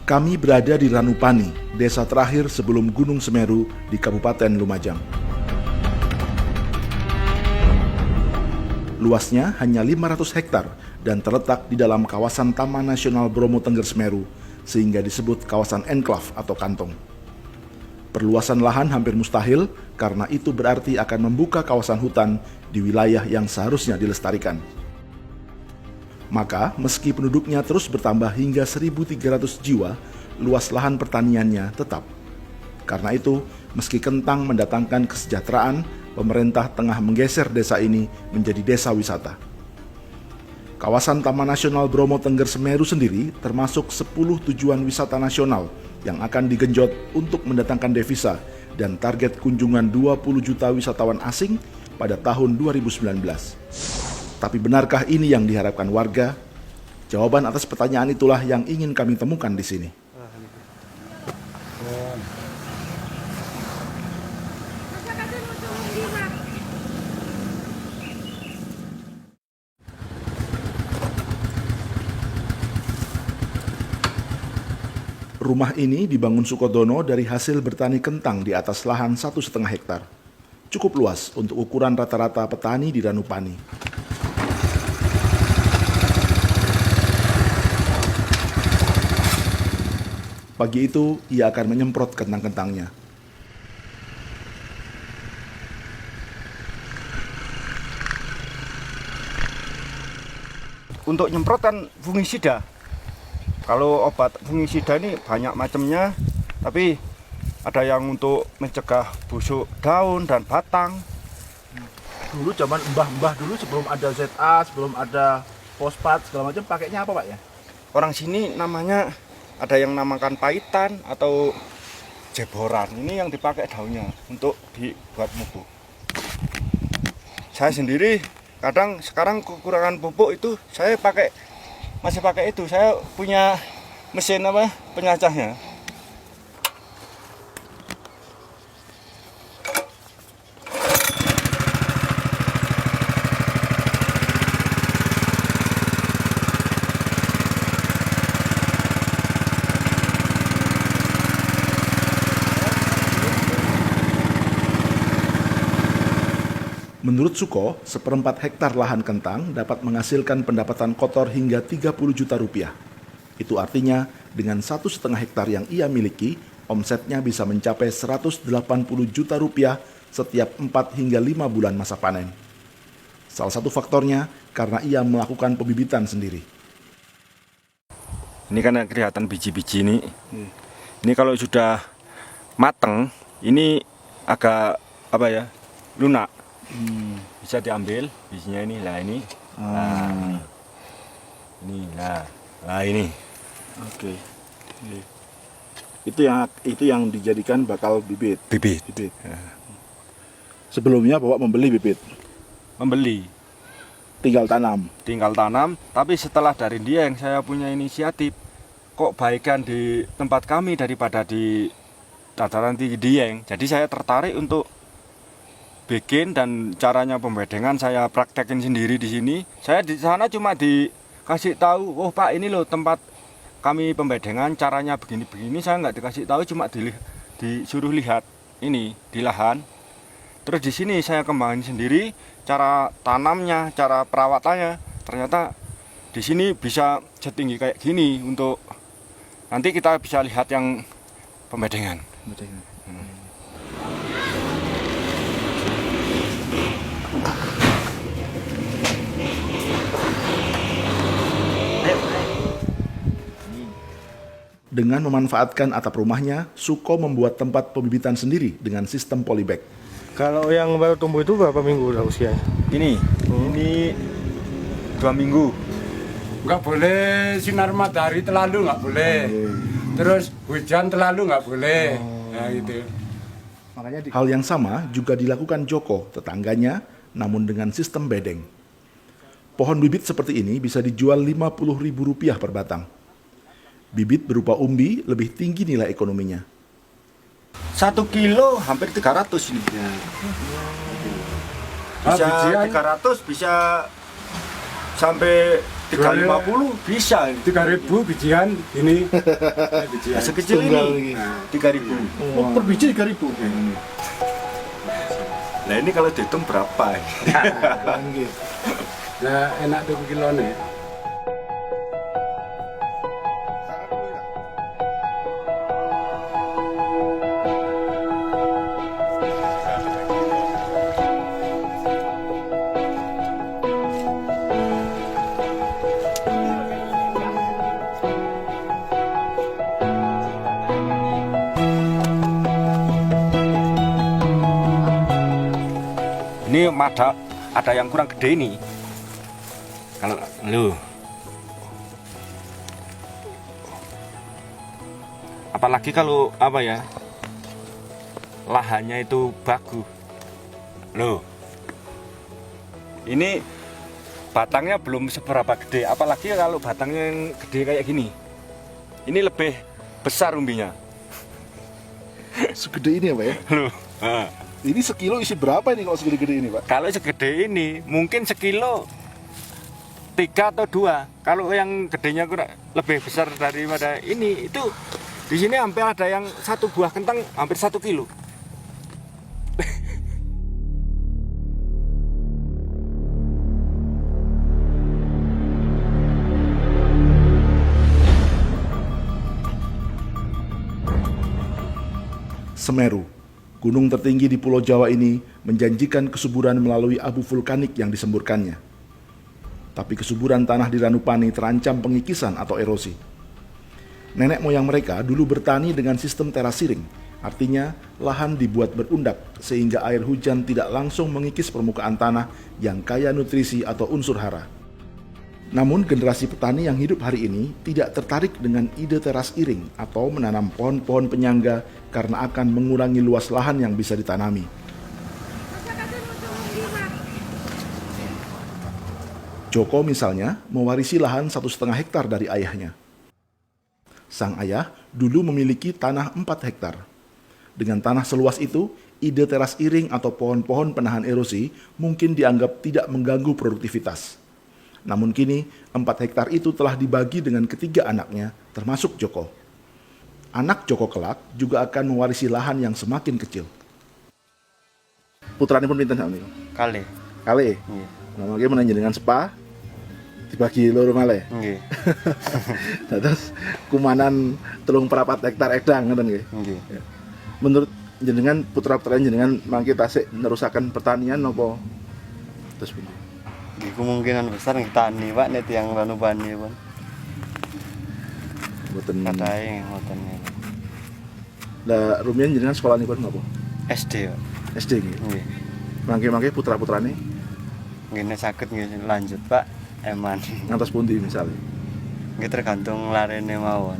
Kami berada di Ranupani, desa terakhir sebelum Gunung Semeru di Kabupaten Lumajang. Luasnya hanya 500 hektar dan terletak di dalam kawasan Taman Nasional Bromo Tengger Semeru, sehingga disebut kawasan enklave atau kantong. Perluasan lahan hampir mustahil karena itu berarti akan membuka kawasan hutan di wilayah yang seharusnya dilestarikan. Maka, meski penduduknya terus bertambah hingga 1.300 jiwa, luas lahan pertaniannya tetap. Karena itu, meski Kentang mendatangkan kesejahteraan, pemerintah tengah menggeser desa ini menjadi desa wisata. Kawasan Taman Nasional Bromo Tengger Semeru sendiri termasuk 10 tujuan wisata nasional yang akan digenjot untuk mendatangkan devisa dan target kunjungan 20 juta wisatawan asing pada tahun 2019. Tapi benarkah ini yang diharapkan warga? Jawaban atas pertanyaan itulah yang ingin kami temukan di sini. Rumah ini dibangun Sukodono dari hasil bertani kentang di atas lahan 1,5 hektar. Cukup luas untuk ukuran rata-rata petani di Ranupani. Pagi itu, ia akan menyemprot kentang-kentangnya. Untuk nyemprot kan fungisida. Kalau obat fungisida ini banyak macamnya, tapi ada yang untuk mencegah busuk daun dan batang. Dulu zaman mbah-mbah dulu sebelum ada ZA, sebelum ada fosfat segala macam, pakainya apa Pak ya? Orang sini namanya ada yang namakan paitan atau jeboran. Ini yang dipakai daunnya untuk dibuat pupuk. Saya sendiri kadang sekarang kekurangan pupuk itu saya masih pakai itu. Saya punya mesin penyacahnya. Menurut Suko, 1/4 hektar lahan kentang dapat menghasilkan pendapatan kotor hingga 30 juta rupiah. Itu artinya dengan 1,5 hektar yang ia miliki, omsetnya bisa mencapai 180 juta rupiah setiap 4 hingga 5 bulan masa panen. Salah satu faktornya karena ia melakukan pembibitan sendiri. Ini kan kelihatan biji-biji ini. Ini kalau sudah mateng, ini agak lunak. Bisa diambil bijinya ini lah ini. Ini. Oke. Itu yang dijadikan bakal bibit. Bibit. Ya. Sebelumnya Bapak membeli bibit. Membeli. Tinggal tanam. Tapi setelah dari dia yang saya punya inisiatif, kok baikan di tempat kami daripada di dataran tinggi Dieng. Jadi saya tertarik untuk bikin, dan caranya pembedengan saya praktekin sendiri di sini. Saya di sana cuma dikasih tahu, oh Pak ini loh tempat kami pembedengan, caranya begini-begini. Saya nggak dikasih tahu, cuma disuruh lihat ini di lahan. Terus di sini saya kembangin sendiri cara tanamnya, cara perawatannya. Ternyata di sini bisa setinggi kayak gini. Untuk nanti kita bisa lihat yang pembedengan. Dengan memanfaatkan atap rumahnya, Suko membuat tempat pembibitan sendiri dengan sistem polybag. Kalau yang baru tumbuh itu berapa minggu udah usianya? Ini 2 minggu. Nggak boleh sinar matahari terlalu, nggak boleh. Terus hujan terlalu nggak boleh. Nah gitu. Hal yang sama juga dilakukan Joko, tetangganya, namun dengan sistem bedeng. Pohon bibit seperti ini bisa dijual Rp50.000 per batang. Bibit berupa umbi lebih tinggi nilai ekonominya. 1 kilo hampir 300 ini. Bisa 300, bisa sampai 350 bisa. 3.000 bijian ini. Bijian. Sekecil Tunggal ini ini. 3.000. Oh, per biji 3.000. Nah ini kalau dihitung berapa? Nah, enak tuh kilone. Ini ada yang kurang gede ini. Kalau lu apalagi kalau apa ya, lahannya itu bagus. Loh. Ini batangnya belum seberapa gede, apalagi kalau batangnya yang gede kayak gini. Ini lebih besar umbinya. Segede ini ya, Pak ya? Loh. Nah. Ini sekilo isi berapa ini kalau segede-gede ini, Pak? Kalau segede ini mungkin sekilo 3 atau 2. Kalau yang gedenya kurang lebih besar daripada ini, itu di sini hampir ada yang 1 buah kentang hampir 1 kilo. Semeru, gunung tertinggi di Pulau Jawa ini menjanjikan kesuburan melalui abu vulkanik yang disemburkannya. Tapi kesuburan tanah di Ranupani terancam pengikisan atau erosi. Nenek moyang mereka dulu bertani dengan sistem terasiring, artinya lahan dibuat berundak sehingga air hujan tidak langsung mengikis permukaan tanah yang kaya nutrisi atau unsur hara. Namun generasi petani yang hidup hari ini tidak tertarik dengan ide teras iring atau menanam pohon-pohon penyangga karena akan mengurangi luas lahan yang bisa ditanami. Joko misalnya mewarisi lahan 1,5 hektar dari ayahnya. Sang ayah dulu memiliki tanah 4 hektar. Dengan tanah seluas itu, ide teras iring atau pohon-pohon penahan erosi mungkin dianggap tidak mengganggu produktivitas. Namun kini 4 hektar itu telah dibagi dengan ketiga anaknya, termasuk Joko. Anak Joko kelak juga akan mewarisi lahan yang semakin kecil. Putrane pun pinten sakniki? Kali. Kali. Nggih. Nah, mangke menanjen dengan sepa dibagi loro malih. Nggih. Nah, terus kumanan 3/4 hektar edang ngoten nggih. Nggih. Menurut jenengan putra-putra jenengan mangke tasik nerusaken pertanian napa terus pundi? Nggih, kemungkinan besar nggih tani, Pak, nek tiyang Ranupani pun. Mboten. Katae ngoten niku. Lah rumiyin jenengan sekolanipun napa? SD, Pak. SD nggih. Nggih. Mangke-mangke putra-putrane Nggih nek saged nggih lanjut, Pak. Eman. ngantos pundi misalnya? Nggih tergantung larene mawon.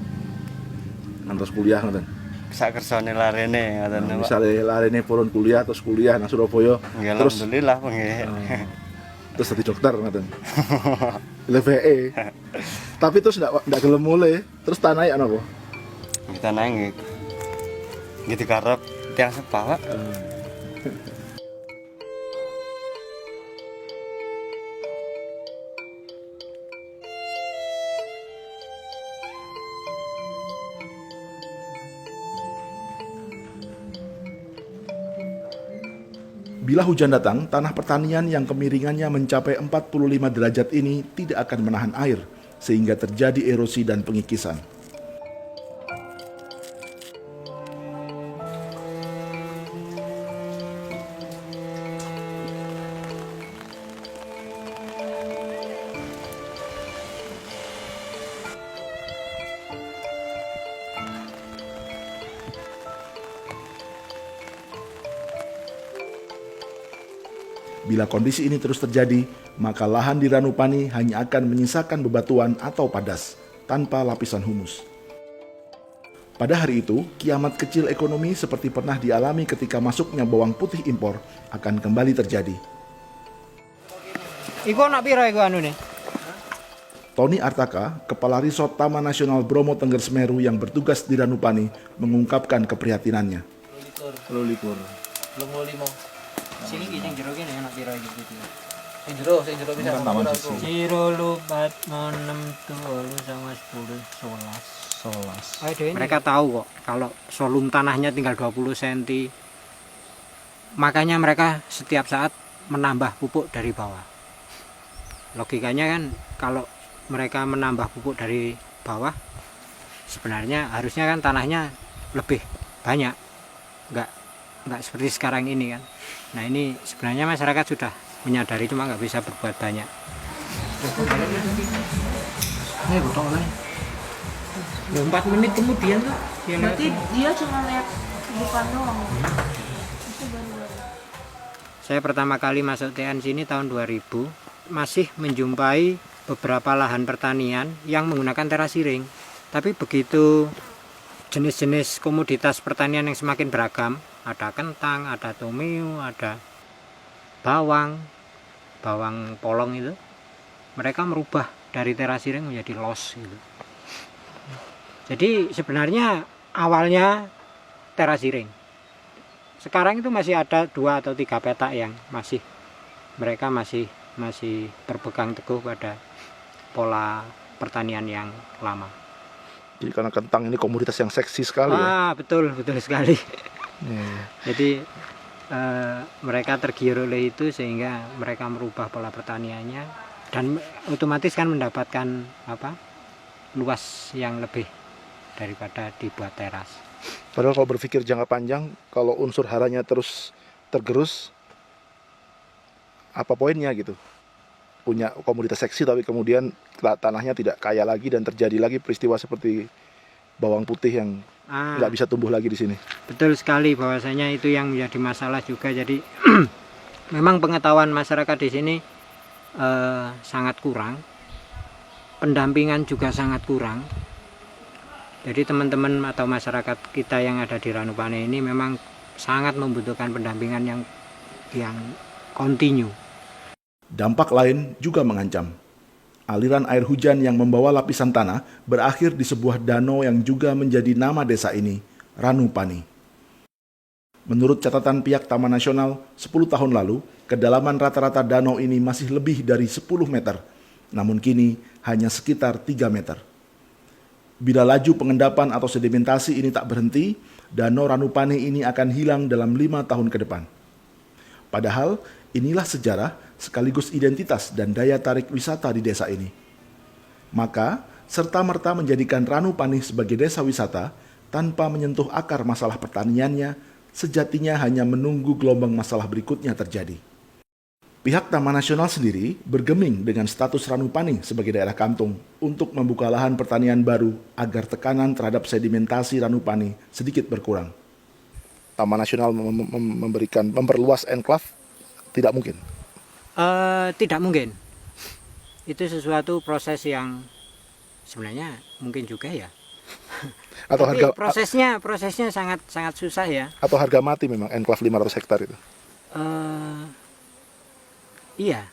Ngantos kuliah ngoten. Sak kersane larene ngoten, Pak. Misalnya larene purun kuliah terus kuliah nang Surabaya Nggih, terus alhamdulillah, Pak, nggih. terus jadi dokter ngoten. LVE. Tapi terus ndak gelem mulai, terus tanah ya napa? Kita nangis. Nggih digarap tiyang sepah, Pak. Bila hujan datang, tanah pertanian yang kemiringannya mencapai 45 derajat ini tidak akan menahan air, sehingga terjadi erosi dan pengikisan. Bila kondisi ini terus terjadi, maka lahan di Ranupani hanya akan menyisakan bebatuan atau padas, tanpa lapisan humus. Pada hari itu, kiamat kecil ekonomi seperti pernah dialami ketika masuknya bawang putih impor akan kembali terjadi. Iku nak pira iku anu nih? Tony Artaka, Kepala Resort Taman Nasional Bromo Tengger Semeru yang bertugas di Ranupani, mengungkapkan keprihatinannya. 25. Sini ki sing jero kene nak pira iki gitu. Sing jero bisa. Kan taman suci. Siro lupat 6 2 sama 10 11. Mereka tahu kok kalau volume tanahnya tinggal 20 cm. Makanya mereka setiap saat menambah pupuk dari bawah. Logikanya kan kalau mereka menambah pupuk dari bawah sebenarnya harusnya kan tanahnya lebih banyak. Enggak seperti sekarang ini kan. Nah, ini sebenarnya masyarakat sudah menyadari cuma nggak bisa berbuat banyak. Ini betul lah. 4 menit kemudian tuh dia berarti dia cuma lihat bukan doang. Itu baru. Saya pertama kali masuk TN sini tahun 2000 masih menjumpai beberapa lahan pertanian yang menggunakan terasiring. Tapi begitu jenis-jenis komoditas pertanian yang semakin beragam, ada kentang, ada tomeo, ada bawang polong itu, mereka merubah dari terasiring menjadi los gitu. Jadi sebenarnya awalnya terasiring. Sekarang itu masih ada 2 atau 3 petak yang mereka masih berpegang teguh pada pola pertanian yang lama. Jadi karena kentang ini komoditas yang seksi sekali ya. Betul sekali. Yeah. Jadi mereka tergiur oleh itu sehingga mereka merubah pola pertaniannya dan otomatis kan mendapatkan luas yang lebih daripada dibuat teras. Padahal kalau berpikir jangka panjang, kalau unsur haranya terus tergerus, apa poinnya gitu? Punya komoditas seksi tapi kemudian tanahnya tidak kaya lagi dan terjadi lagi peristiwa seperti bawang putih yang nggak bisa tumbuh lagi di sini. Betul sekali, bahwasanya itu yang menjadi masalah juga. Jadi memang pengetahuan masyarakat di sini sangat kurang, pendampingan juga sangat kurang. Jadi teman-teman atau masyarakat kita yang ada di Ranupane ini memang sangat membutuhkan pendampingan yang kontinu. Dampak lain juga mengancam. Aliran air hujan yang membawa lapisan tanah berakhir di sebuah danau yang juga menjadi nama desa ini, Ranupane. Menurut catatan pihak Taman Nasional, 10 tahun lalu, kedalaman rata-rata danau ini masih lebih dari 10 meter, namun kini hanya sekitar 3 meter. Bila laju pengendapan atau sedimentasi ini tak berhenti, danau Ranupane ini akan hilang dalam 5 tahun ke depan. Padahal, inilah sejarah sekaligus identitas dan daya tarik wisata di desa ini. Maka, serta-merta menjadikan Ranupane sebagai desa wisata tanpa menyentuh akar masalah pertaniannya, sejatinya hanya menunggu gelombang masalah berikutnya terjadi. Pihak Taman Nasional sendiri bergeming dengan status Ranupane sebagai daerah kantung untuk membuka lahan pertanian baru agar tekanan terhadap sedimentasi Ranupane sedikit berkurang. Taman Nasional memperluas enclave tidak mungkin. Tidak mungkin. Itu sesuatu proses yang sebenarnya mungkin juga ya. Atau tapi harga prosesnya sangat susah ya. Atau harga mati memang enclave 500 hektar itu. Iya.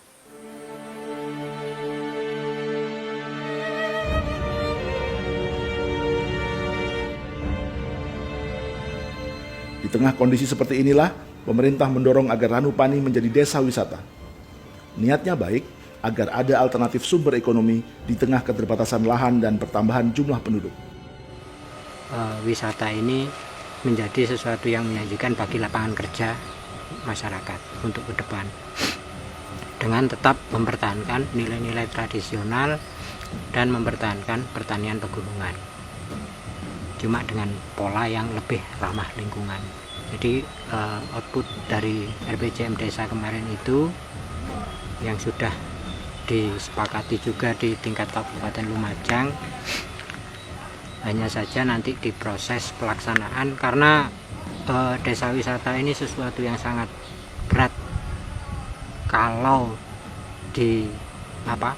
Di tengah kondisi seperti inilah, pemerintah mendorong agar Ranupane menjadi desa wisata. Niatnya baik, agar ada alternatif sumber ekonomi di tengah keterbatasan lahan dan pertambahan jumlah penduduk. Wisata ini menjadi sesuatu yang menyajikan bagi lapangan kerja masyarakat untuk ke depan. Dengan tetap mempertahankan nilai-nilai tradisional dan mempertahankan pertanian pegunungan. Cuma dengan pola yang lebih ramah lingkungan. Jadi output dari RPJM desa kemarin itu yang sudah disepakati juga di tingkat Kabupaten Lumajang, hanya saja nanti diproses pelaksanaan karena desa wisata ini sesuatu yang sangat berat kalau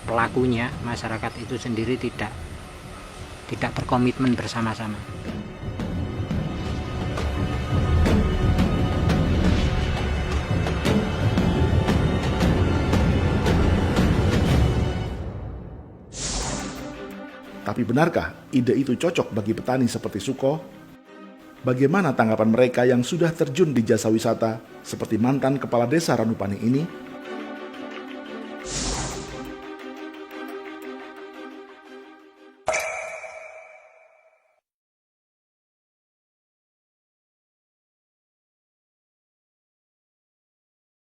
pelakunya masyarakat itu sendiri tidak berkomitmen bersama-sama. Tapi benarkah ide itu cocok bagi petani seperti Suko? Bagaimana tanggapan mereka yang sudah terjun di jasa wisata seperti mantan kepala desa Ranupane ini?